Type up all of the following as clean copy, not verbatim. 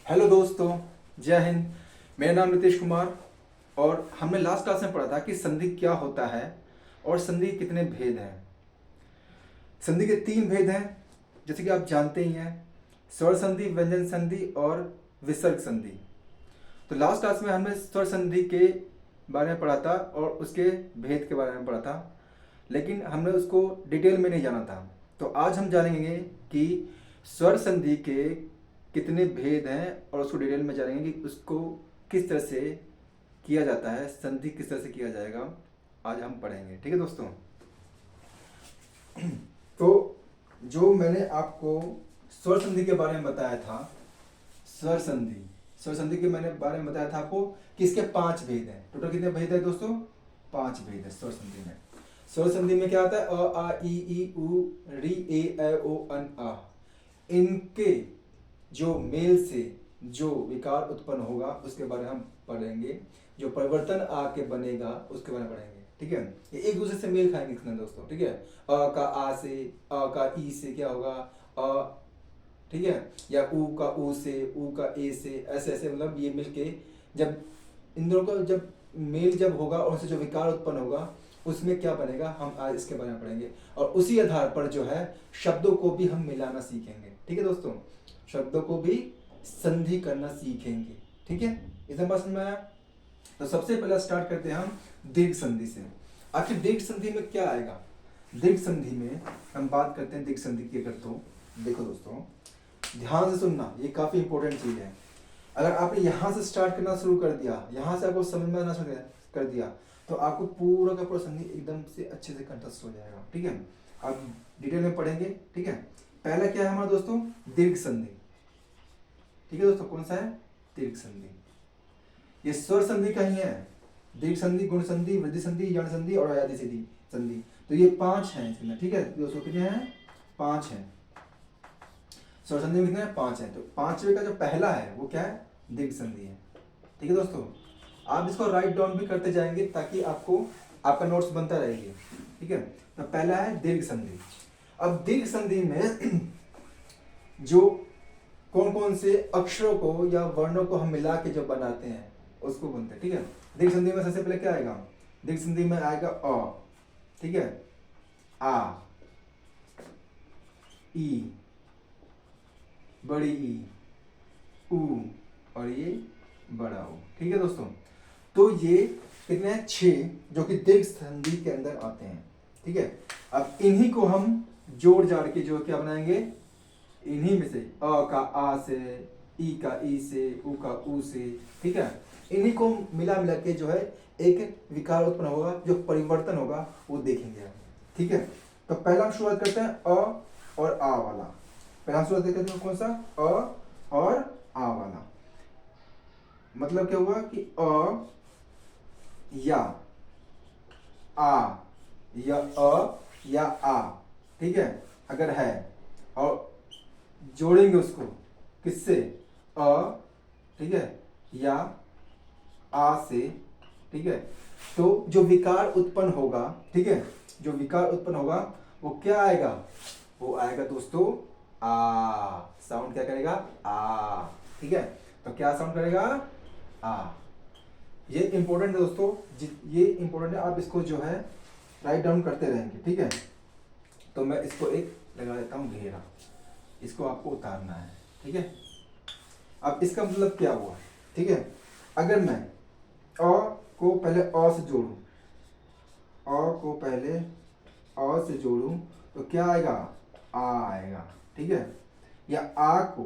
Hello दोस्तों, जय हिंद। मेरा नाम नीतीश कुमार। और हमने लास्ट क्लास में पढ़ा था कि संधि क्या होता है और संधि के कितने भेद हैं। संधि के 3 भेद हैं, जैसे कि आप जानते ही हैं, स्वर संधि, व्यंजन संधि और विसर्ग संधि। तो लास्ट क्लास में हमने स्वर संधि के बारे में पढ़ा था और उसके भेद के बारे में पढ़ा था, लेकिन हमने उसको डिटेल में नहीं जाना था। तो आज हम जानेंगे कि स्वर संधि के कितने भेद हैं और उसको डिटेल में जानेंगे कि उसको किस तरह से किया जाता है, संधि किस तरह से किया जाएगा, आज हम पढ़ेंगे। ठीक है दोस्तों। तो जो मैंने आपको स्वर संधि के बारे में बताया था, स्वर संधि के मैंने बारे में बताया था आपको कि इसके 5 भेद हैं। टोटल कितने भेद है दोस्तों? 5 भेद है स्वर संधि में। स्वर संधि में क्या आता है? अ, आ, ई, उ, री, ए, ऐ, ओ, अन, आ। इनके जो मेल से जो विकार उत्पन्न होगा उसके बारे में हम पढ़ेंगे। जो परिवर्तन आ के बनेगा उसके बारे में पढ़ेंगे। ठीक है, ये एक दूसरे से मेल खाएंगे इसमें दोस्तों। ठीक है, अ का आ से, अ का ई से क्या होगा? अ, ठीक है, या ऊ का ऊ से, ऊ का ए से, ऐसे ऐसे मतलब ये मिलके जब इन दोनों का जब मेल जब होगा और उससे जो विकार उत्पन्न होगा उसमें क्या बनेगा, हम आज इसके बारे में पढ़ेंगे। और उसी आधार पर जो है शब्दों को भी हम मिलाना सीखेंगे। ठीक है दोस्तों, शब्दों को भी संधि करना सीखेंगे। ठीक है, इतना बात समझ में आया? तो सबसे पहले स्टार्ट करते हैं हम दीर्घ संधि से। आखिर दीर्घ संधि में क्या आएगा? दीर्घ संधि में हम बात करते हैं दीर्घ संधि की। अगर तो देखो दोस्तों, ध्यान से सुनना, ये काफी इंपॉर्टेंट चीज है। अगर आपने यहाँ से स्टार्ट करना शुरू कर दिया, यहाँ से आपको समझ में आना शुरू कर दिया, तो आपको पूरा का पूरा संधि एकदम से अच्छे से कंठस्थ हो जाएगा। ठीक है, अब डिटेल में पढ़ेंगे। ठीक है, पहला क्या है हमारा दोस्तों? दीर्घ संधि। ठीक है दोस्तों, कौन सा है? दीर्घ संधि। ये स्वर संधि का ही है। दीर्घ संधि, गुण संधि, वृद्धि संधि, यण संधि और अयादि संधि। तो ये 5 हैं इसमें। ठीक है दोस्तों, कितने हैं? 5 हैं। स्वर संधि में कितने हैं? 5 हैं। तो 5वें का जो पहला है वो क्या है? दीर्घ संधि है। ठीक है दोस्तों, आप इसको राइट डाउन भी करते जाएंगे ताकि आपको आपका नोट्स बनता रहेगा। ठीक है, तो पहला है दीर्घ संधि। अब दीर्घ संधि में जो कौन कौन से अक्षरों को या वर्णों को हम मिला के जो बनाते हैं उसको बोलते हैं। ठीक है, दीर्घ संधि में सबसे पहले क्या आएगा? दीर्घ संधि में आएगा अ, ठीक है, आ, ई, बड़ी ई, ऊ और ये बड़ा ऊ। ठीक है दोस्तों, तो ये कितने हैं? 6, जो कि दीर्घ संधि के अंदर आते हैं। ठीक है, अब इन्हीं को हम जोड़ जाड़ के जो क्या बनाएंगे, इन्हीं में से अ का आ से, ई का ई से, उ का ऊ से, ठीक है, इन्हीं को मिला मिला के जो है एक विकार उत्पन्न होगा, जो परिवर्तन होगा वो देखेंगे हम। ठीक है, तो पहला हम शुरुआत करते हैं अ और आ वाला। पहला शुरुआत करते हैं कौन सा? अ और आ वाला। मतलब क्या हुआ कि अ या आ या अ या आ, ठीक है, अगर है और जोड़ेंगे उसको किससे? अ, ठीक है, या आ से, ठीक है, तो जो विकार उत्पन्न होगा, ठीक है, जो विकार उत्पन्न होगा वो क्या आएगा? वो आएगा दोस्तों आ। साउंड क्या करेगा? आ। ठीक है, तो क्या साउंड करेगा? आ। ये इंपॉर्टेंट है दोस्तों, ये इंपॉर्टेंट है। आप इसको जो है राइट डाउन करते रहेंगे। ठीक है, तो मैं इसको एक लगा देता हूँ घेरा, इसको आपको उतारना है। ठीक है, अब इसका मतलब क्या हुआ? ठीक है, अगर मैं अ को पहले अ से जोड़ूं, अ को पहले अ से जोड़ूं तो क्या आएगा? आ आएगा। ठीक है, या आ को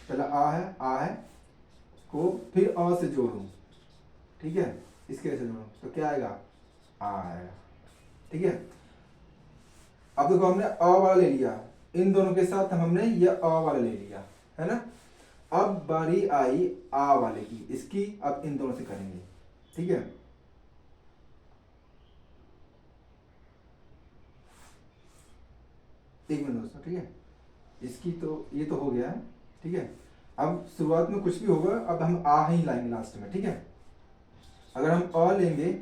पहले आ है को फिर अ से जोड़ूं, ठीक है, इसके ऐसे जोड़ूं तो क्या आएगा? आ आएगा। ठीक है, अब देखो हमने अ वाला ले लिया, इन दोनों के साथ हमने ये अ वाला ले लिया, है ना। अब बारी आई आ वाले की, इसकी अब इन दोनों से करेंगे। ठीक है, एक मिनट दोस्तों। ठीक है, इसकी तो ये तो हो गया है। ठीक है, अब शुरुआत में कुछ भी होगा, अब हम आ ही लाएंगे लास्ट में। ठीक है, अगर हम अ लेंगे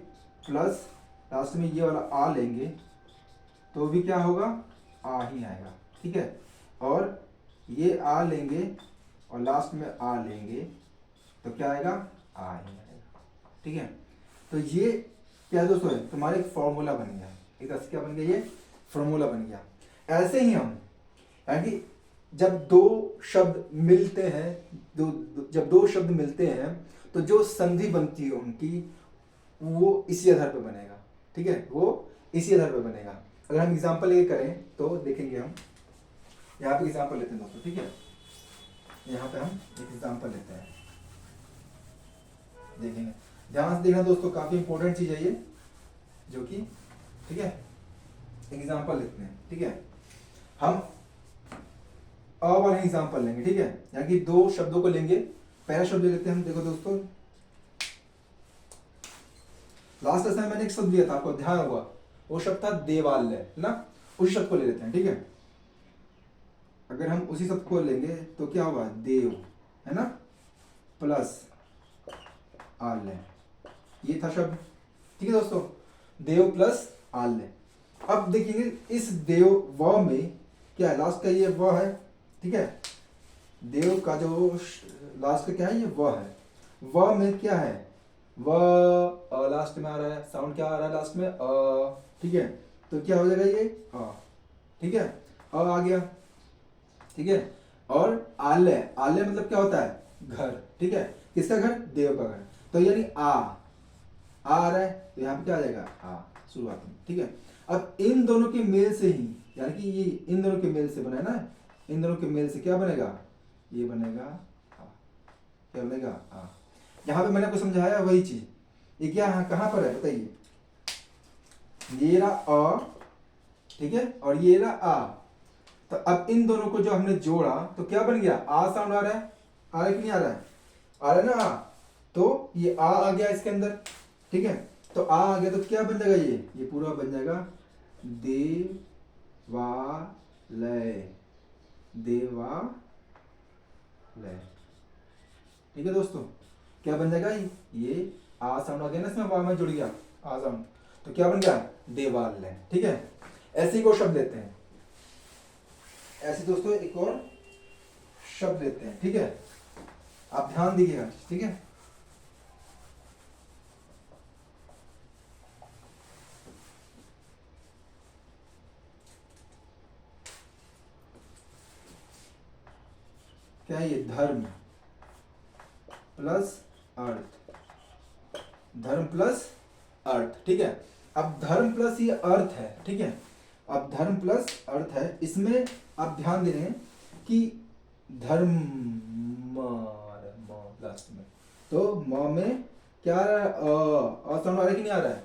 प्लस लास्ट में ये वाला आ लेंगे तो भी क्या होगा? आ ही आएगा। ठीक है, और ये आ लेंगे और लास्ट में आ लेंगे तो क्या आएगा, आ ही आएगा। ठीक है, तो ये क्या है दोस्तों, तुम्हारा एक फॉर्मूला बन गया, एक तरह से क्या बन गया, ये फॉर्मूला बन गया। ऐसे ही हम यानी कि जब दो शब्द मिलते हैं, जब दो शब्द मिलते हैं तो जो संधि बनती है उनकी वो इसी आधार पर बनेगा। ठीक है, वो इसी आधार पर बनेगा। अगर हम एग्जांपल ये करें तो देखेंगे, हम यहाँ पे एग्जांपल लेते हैं दोस्तों। ठीक है, यहाँ पे हम एक एग्जांपल लेते हैं, देखेंगे, ध्यान से देखना दोस्तों, काफी इंपॉर्टेंट चीज है ये जो कि, ठीक है, एग्जांपल लेते हैं। ठीक है, हम अ वाला एग्जांपल लेंगे। ठीक है, यानी कि दो शब्दों को लेंगे। पहला शब्द लेते हैं हम, देखो दोस्तों, लास्ट लेसन में मैंने एक शब्द दिया था, आपको ध्यान होगा, वो शब्द था देवालय, है ना, उस शब्द को ले लेते हैं। ठीक है, अगर हम उसी शब्द को लेंगे तो क्या होगा, देव, है ना, प्लस आलय, ये था शब्द। ठीक है दोस्तों, देव प्लस आलय। अब देखेंगे इस देव व में क्या है, लास्ट का ये व है। ठीक है, देव का जो लास्ट का क्या है, ये व है। व में क्या है, व लास्ट में आ रहा है, साउंड क्या आ रहा है लास्ट में, अ। ठीक है, तो क्या हो जाएगा ये अ। ठीक है, अ आ गया। ठीक है, और आलय, आलय मतलब क्या होता है, घर। ठीक है, किसका घर, देव का घर। तो यानी आ रहा है तो यहाँ पे क्या आ जाएगा, आ शुरुआत में। ठीक है, अब इन दोनों के मेल से ही, यानी कि ये इन दोनों के मेल से बना है ना, इन दोनों के मेल से क्या बनेगा, ये बनेगा आ। क्या बनेगा, आ। यहाँ पे मैंने आपको समझाया वही चीज, ये क्या है, कहाँ पर है बताइए, ये रहा अ, ठीक है, और ये रहा आ। तो अब इन दोनों को जो हमने जोड़ा तो क्या बन गया, आ साउंड आ रहा है, आ रहा है कि नहीं आ रहा है, आ रहा है ना आ। तो ये आ गया इसके अंदर। ठीक है, तो आ गया तो क्या बन जाएगा, ये पूरा बन जाएगा देवालय, देवालय। ठीक है दोस्तों, क्या बन जाएगा, ये आ साउंड आ गया ना इसमें, वा में जुड़ गया आ साउंड, तो क्या बन गया, देवालय। ठीक है, ऐसे ही को शब्द लेते हैं, ऐसे दोस्तों एक और शब्द लेते हैं। ठीक है, आप ध्यान दीजिएगा। ठीक है, क्या है ये, धर्म प्लस अर्थ, धर्म प्लस अर्थ। ठीक है, अब धर्म प्लस ये अर्थ है। ठीक है, अब धर्म प्लस अर्थ है, इसमें आप ध्यान दे रहे हैं कि धर्म लास्ट में, तो म में क्या आ रहा है, अ साउंड आ रहा है कि नहीं आ रहा है,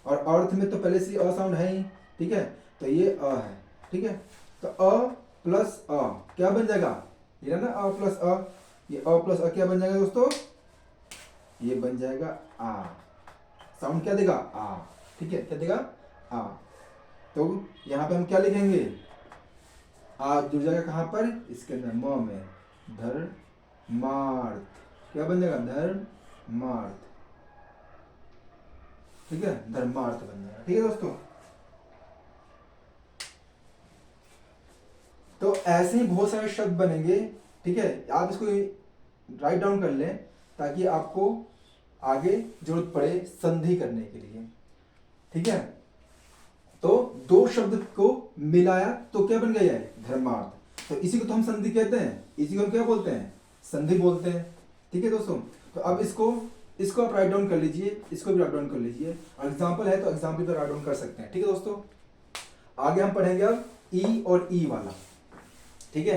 और अर्थ में तो पहले से अ साउंड है ही। ठीक है, तो ये अ है। ठीक है, तो अ प्लस अ क्या बन जाएगा, ये ना अ प्लस अ, ये अ प्लस अ क्या बन जाएगा दोस्तों, ये बन जाएगा आ, साउंड क्या देगा, आ। ठीक है, क्या देगा, आ। तो यहाँ पे हम क्या लिखेंगे, आ जुड़ जाएगा कहाँ पर, इसके अंदर म में, धर्मार्थ, क्या बन जाएगा, धर्मार्थ। ठीक है, धर्मार्थ बन जाएगा। ठीक है दोस्तों, तो ऐसे ही बहुत सारे शब्द बनेंगे। ठीक है, आप इसको राइट डाउन कर लें ताकि आपको आगे जरूरत पड़े संधि करने के लिए। ठीक है, तो दो शब्द को मिलाया तो क्या बन गया है, धर्मार्थ। तो इसी को तो हम संधि कहते हैं, इसी को हम क्या बोलते हैं, संधि बोलते हैं। ठीक है दोस्तों, तो अब इसको आप राइट डाउन कर लीजिए, इसको भी राइट डाउन कर लीजिए, और एग्जाम्पल है तो एग्जाम्पल पर राइट डाउन कर सकते हैं। ठीक है दोस्तों, आगे हम पढ़ेंगे अब ई और ई वाला। ठीक है,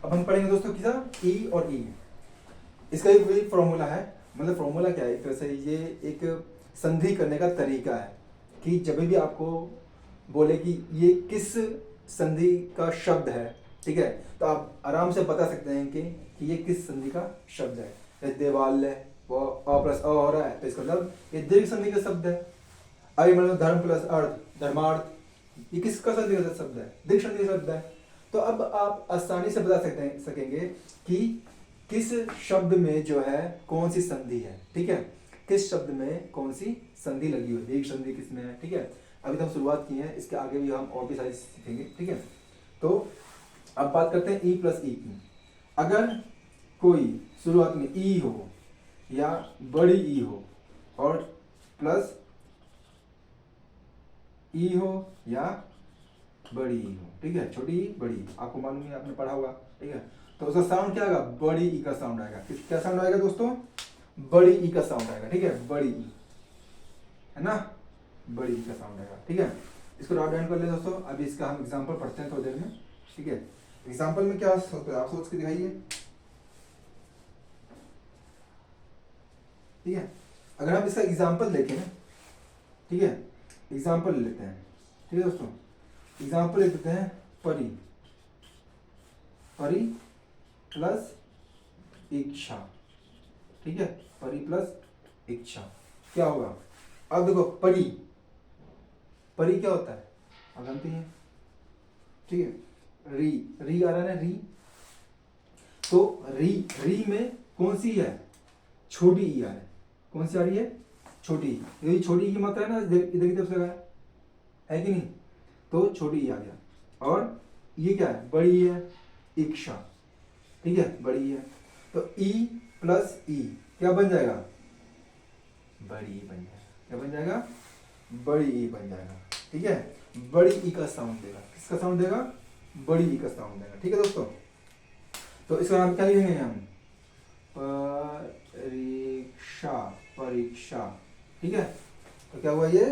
अब हम पढ़ेंगे दोस्तों किसा, ई और ई। इसका एक वही फॉर्मूला है, मतलब फॉर्मूला क्या है, एक तरह से ये एक संधि करने का तरीका है कि जब भी आपको बोले कि ये किस संधि का शब्द है, ठीक है, तो आप आराम से बता सकते हैं कि ये किस संधि का शब्द है। जैसे देवालय, वो अ प्लस अ हो रहा है तो इसका मतलब ये दीर्घ संधि का शब्द है। आई मतलब धर्म प्लस अर्थ, धर्मार्थ। ये किसका संधि का शब्द है? दीर्घ संधि का शब्द है। तो अब आप आसानी से बता सकेंगे कि किस शब्द में जो है कौन सी संधि है, ठीक है, किस शब्द में कौन सी संधि लगी हुई है, दीर्घ संधि किस में है, ठीक है। अभी तो हम शुरुआत की है, इसके आगे भी हम और भी सारी सीखेंगे, ठीक है। तो अब बात करते हैं ई प्लस ई की। अगर कोई शुरुआत में ई हो या बड़ी ई हो और प्लस ई हो या बड़ी ई हो, ठीक है, छोटी ई बड़ी ई, आपको मालूम है, आपने पढ़ा होगा, ठीक है। तो उसका साउंड क्या आएगा? बड़ी ई का साउंड आएगा। क्या साउंड आएगा दोस्तों? बड़ी ई का साउंड आएगा, ठीक है, बड़ी ई, है ना, बड़ी ई का साउंड आएगा, ठीक है। इसको नोट डाउन कर ले दोस्तों। अभी इसका हम एग्जांपल पढ़ते हैं थोड़ी देर में, ठीक है। एग्जांपल में क्या होता है आप सोच के दिखाइए, ठीक है। अगर हम इसका एग्जांपल देखें, ठीक है, एग्जांपल लेते हैं, ठीक है दोस्तों। एग्जांपल लेते हैं परी, परी प्लस इच्छा, ठीक है, परी प्लस इच्छा क्या होगा? अब देखो परी, परी क्या होता है आप जानते हैं, ठीक है, री, री आ रहा है ना, री, तो री, री में कौन सी है? छोटी ई आ रही है। कौन सी आ रही है? छोटी ई। यदि छोटी ई की मात्रा है ना, इधर की तरफ से है कि नहीं, तो छोटी ई आ गया। और ये क्या है? बड़ी ई है, इच्छा, ठीक है, बड़ी ई है। तो ई प्लस ई क्या बन जाएगा? बड़ी ई बन जाएगा। क्या बन जाएगा? बड़ी ई बन जाएगा, ठीक है। बड़ी ई का साउंड देगा। किसका साउंड देगा? बड़ी ई का साउंड देगा, ठीक है दोस्तों। तो इसका नाम क्या लिखेंगे हम? परीक्षा, परीक्षा, ठीक है। तो क्या हुआ ये?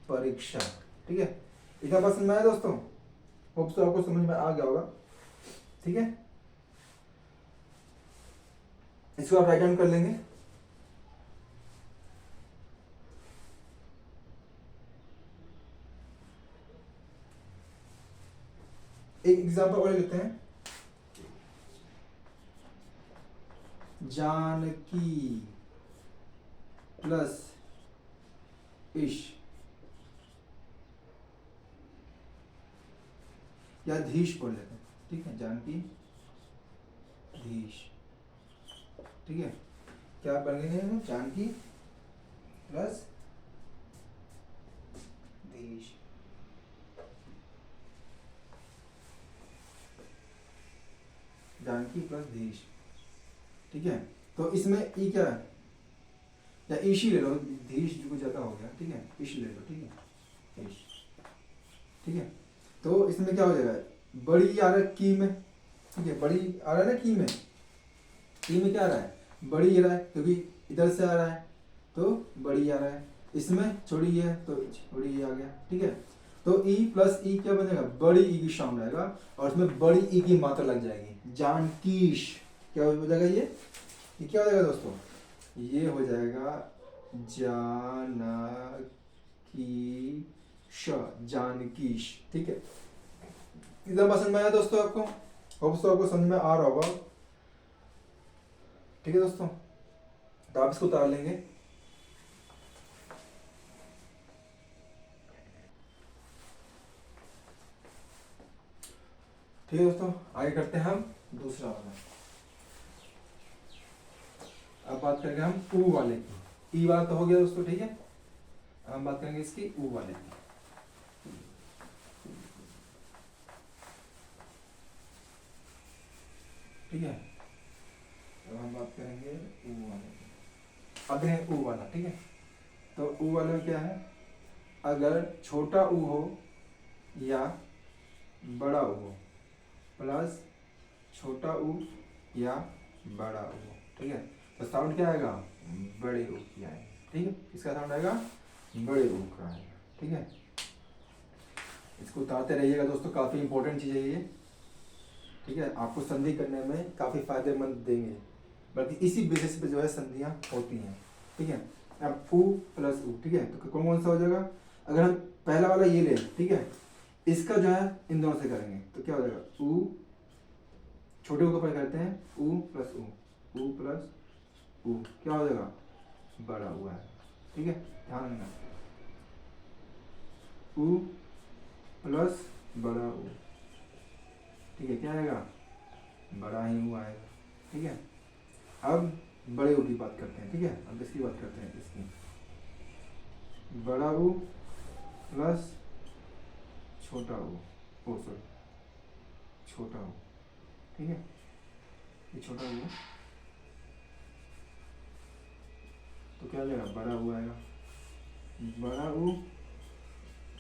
परीक्षा, ठीक है। इतना बात समझ में आया दोस्तों? होप तो आपको समझ में आ गया होगा, ठीक है। इसको आप राइट डाउन कर लेंगे। एक एग्जांपल और लेते हैं, जानकी प्लस इश या धीश बोल लेते हैं, ठीक है, जानकी धीश, ठीक है। क्या बन गए हैं? जानकी प्लस धीश, जानकी प्लस धीश, ठीक है। तो इसमें ई क्या है? या ईशी ले लो, धीश जो ज्यादा हो गया, ठीक है, ईश ले लो, ठीक है, ईश, ठीक है। तो इसमें क्या हो जाएगा? बड़ी आ रहा है की में, ठीक है, बड़ी आ रहा है ना की में, की में क्या आ रहा है? बड़ी आ रहा है, क्योंकि इधर से आ रहा है तो बड़ी आ रहा है। इसमें छोड़ी है तो छोड़ी आ गया, ठीक है। तो ई प्लस ई क्या बनेगा? बड़ी ई की साउंड आएगा और इसमें बड़ी ई की मात्रा लग जाएगी। जानकीश क्या हो जाएगा? ये क्या हो जाएगा दोस्तों? ये हो जाएगा जानकीश, जानकीश, ठीक है। इतना पसंद में आया दोस्तों आपको? होप सो आपको समझ में आ रहा होगा, ठीक है दोस्तों। तो आप इसको उतार लेंगे। ठीक है दोस्तों, आगे करते हैं हम दूसरा वाला। अब बात करेंगे हम ऊ वाले की। ई वाला तो हो गया दोस्तों, ठीक है। अब हम बात करेंगे इसकी ऊ वाले की, ठीक है। अब हम बात करेंगे ऊ वाले की। अब है ऊ वाला, ठीक है। तो ऊ वाले में क्या है? अगर छोटा ऊ हो या बड़ा ऊ हो, प्लस छोटा ऊ या बड़ा ऊ हो, ठीक है, तो साउंड क्या आएगा? बड़े ऊ की आएगा, ठीक है। इसका साउंड आएगा बड़े ऊ का आएगा, ठीक है। इसको उतारते रहिएगा दोस्तों, काफ़ी इंपॉर्टेंट चीज़ है ये, ठीक है। आपको संधि करने में काफ़ी फायदेमंद देंगे, बल्कि इसी बेसिस पे जो है संधियाँ होती हैं, ठीक है। अब ऊ प्लस ऊ, ठीक है, तो कौन कौन सा हो जाएगा? अगर हम पहला वाला ये लें, ठीक है, इसका जो है इन दोनों से करेंगे तो क्या हो जाएगा? ऊ, छोटे ऊ को पहले करते हैं, ऊ प्लस ऊ प्लस ऊ, क्या हो जाएगा? बड़ा हुआ है, ठीक है, ध्यान रखना। ऊ प्लस बड़ा ओ। ठीक है, क्या आएगा? बड़ा ही ओ आएगा। ठीक है, अब बड़े ओ की बात करते हैं। ठीक है, अब इसकी बात करते हैं, इसकी बड़ा ओ प्लस छोटा ओ, ओ सॉरी छोटा ओ। ठीक है, ये छोटा ओ तो क्या आ जाएगा? बड़ा ओ आएगा। बड़ा ओ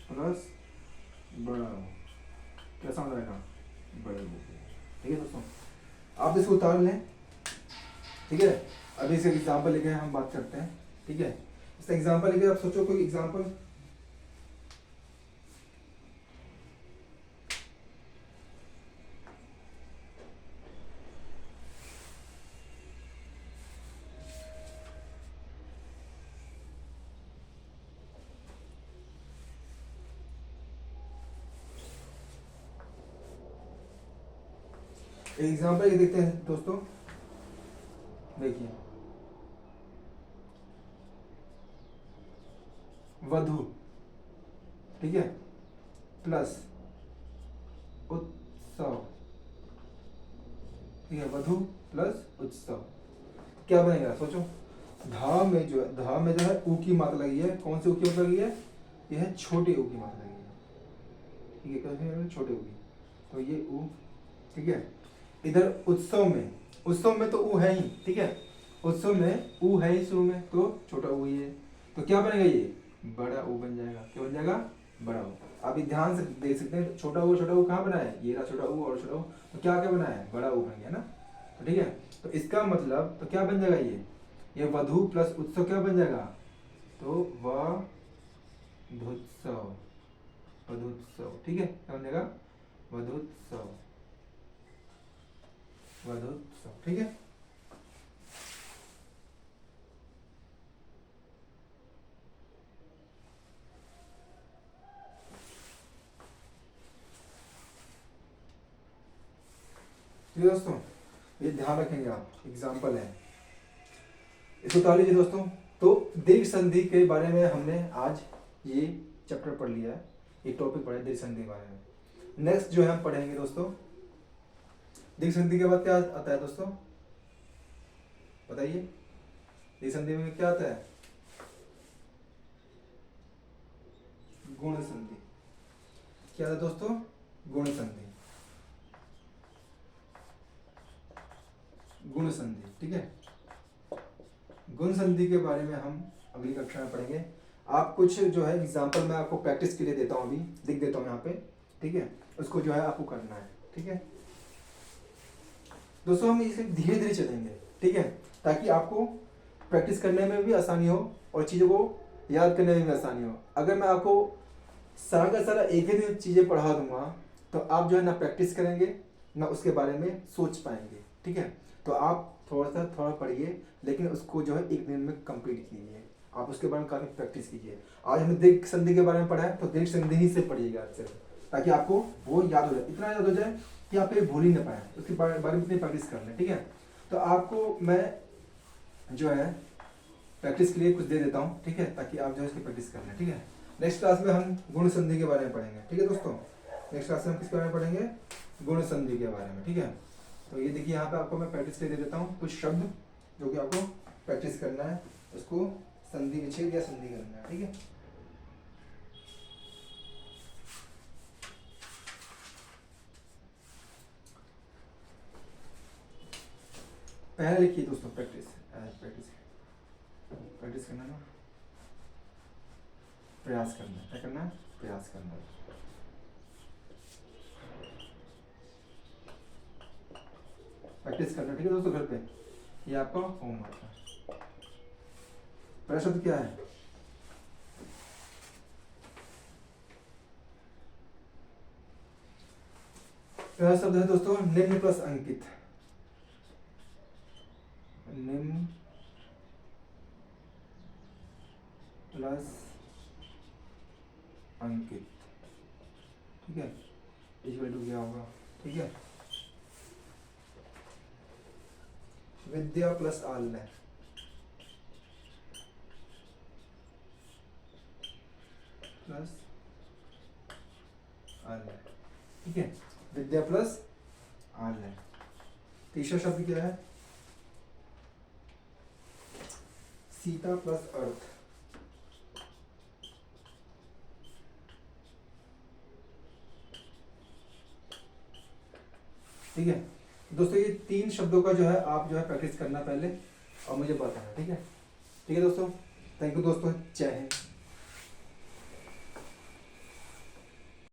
प्लस बड़ा ओ कैसा हो जाएगा? बड़े ओ। ठीक है दोस्तों, आप इसको उतार लें। ठीक है, अभी इसका एग्जाम्पल लेके हम बात करते हैं। ठीक है, इसका एग्जाम्पल लेके आप सोचो कोई एग्जाम्पल। एग्जाम्पल ये देखते हैं दोस्तों, देखिए वधु। ठीक है, प्लस उत्सव। ठीक है, वधु प्लस उत्सव क्या बनेगा? सोचो, धा में जो है, धा में जो है ऊ की मात्रा लगी है। कौन सी ऊ की मात्रा लगी है? यह है छोटे ऊ की मात्रा लगी है। ठीक है, कैसे है? छोटे ऊ की, तो ये ऊ। ठीक है, इधर उत्सव में तो ऊ है ही। ठीक है, उत्सव में ऊ है ही शुरू में, तो छोटा ऊ ही है। तो क्या बनेगा? ये बड़ा ऊ बन जाएगा। क्या बन जाएगा? बड़ा ऊ। अभी ध्यान से देख सकते हैं, छोटा ऊ कहाँ बना है? ये रहा छोटा ऊ और छोटा ऊ, तो क्या क्या बना है? बड़ा ऊ बन गया ना। तो ठीक है, तो इसका मतलब तो क्या बन जाएगा? ये वधु प्लस उत्सव क्या बन जाएगा? तो वधुत्सव, वधुत्सव। ठीक है, क्या बन जाएगा? वधुत्सव, वधुत्सव। ठीक है, ठीक है दोस्तों, ये ध्यान रखेंगे आप, एग्जाम्पल है। इसको उतार लीजिए दोस्तों। तो दीर्घ संधि के बारे में हमने आज ये चैप्टर पढ़ लिया है, ये टॉपिक पढ़ा है दीर्घ संधि के बारे में। नेक्स्ट जो है हम पढ़ेंगे दोस्तों, दीर्घ संधि के बाद क्या आता है दोस्तों? बताइए, दीर्घ संधि में क्या आता है? गुण संधि। क्या था दोस्तों? गुण संधि, गुण संधि। ठीक है, गुण संधि के बारे में हम अगली कक्षा में पढ़ेंगे। आप कुछ जो है एग्जाम्पल मैं आपको प्रैक्टिस के लिए देता हूँ, अभी लिख देता हूँ यहाँ पे। ठीक है, उसको जो है आपको करना है। ठीक है दोस्तों, हम इसे धीरे धीरे चलेंगे। ठीक है, ताकि आपको प्रैक्टिस करने में भी आसानी हो और चीज़ों को याद करने में भी आसानी हो। अगर मैं आपको सारा का सारा एक ही दिन चीज़ें पढ़ा दूंगा तो आप जो है ना प्रैक्टिस करेंगे ना उसके बारे में सोच पाएंगे। ठीक है, तो आप थोड़ा पढ़िए, लेकिन उसको जो है एक दिन में कंप्लीट कीजिए। आप उसके बारे में काफ़ी प्रैक्टिस कीजिए। आज हमने दीर्घ संधि के बारे में पढ़ा है, तो दीर्घ संधि ही से पढ़िएगा अच्छे से, ताकि आपको वो याद हो जाए, इतना याद हो जाए कि आप ये भूल ही ना पाए। उसके बारे में इतनी प्रैक्टिस कर लें। ठीक है, तो आपको मैं जो है प्रैक्टिस के लिए कुछ दे देता हूँ। ठीक है, ताकि आप जो है इसकी प्रैक्टिस कर लें। ठीक है, नेक्स्ट क्लास में हम गुण संधि के बारे में पढ़ेंगे। ठीक है दोस्तों, नेक्स्ट क्लास में हम किसके बारे में पढ़ेंगे? गुण संधि के बारे में। ठीक है, तो ये देखिए यहाँ पे आपको मैं प्रैक्टिस के लिए दे देता हूँ कुछ शब्द जो कि आपको प्रैक्टिस करना है, उसको संधि विच्छेद या संधि करना है। ठीक है, पहले लिखिए दोस्तों, प्रैक्टिस प्रैक्टिस प्रैक्टिस करना ना, प्रयास करना है। क्या करना है? प्रयास करना है। प्रैक्टिस करना। ठीक है दोस्तों, घर पे ये आपका होमवर्क है। पहला शब्द क्या है? पहला शब्द है दोस्तों निम्न प्लस अंकित। निम्न प्लस अंकित। ठीक है, इक्वल टू क्या होगा? ठीक है, विद्या प्लस आल्य। प्लस आलय, ठीक है, विद्या प्लस आलय। तीसरा शब्द क्या है, सीता प्लस अर्थ, ठीक है दोस्तों। ये 3 शब्दों का जो है आप जो है प्रैक्टिस करना पहले और मुझे बताना, ठीक है दोस्तों। थैंक यू दोस्तों, जय हिंद।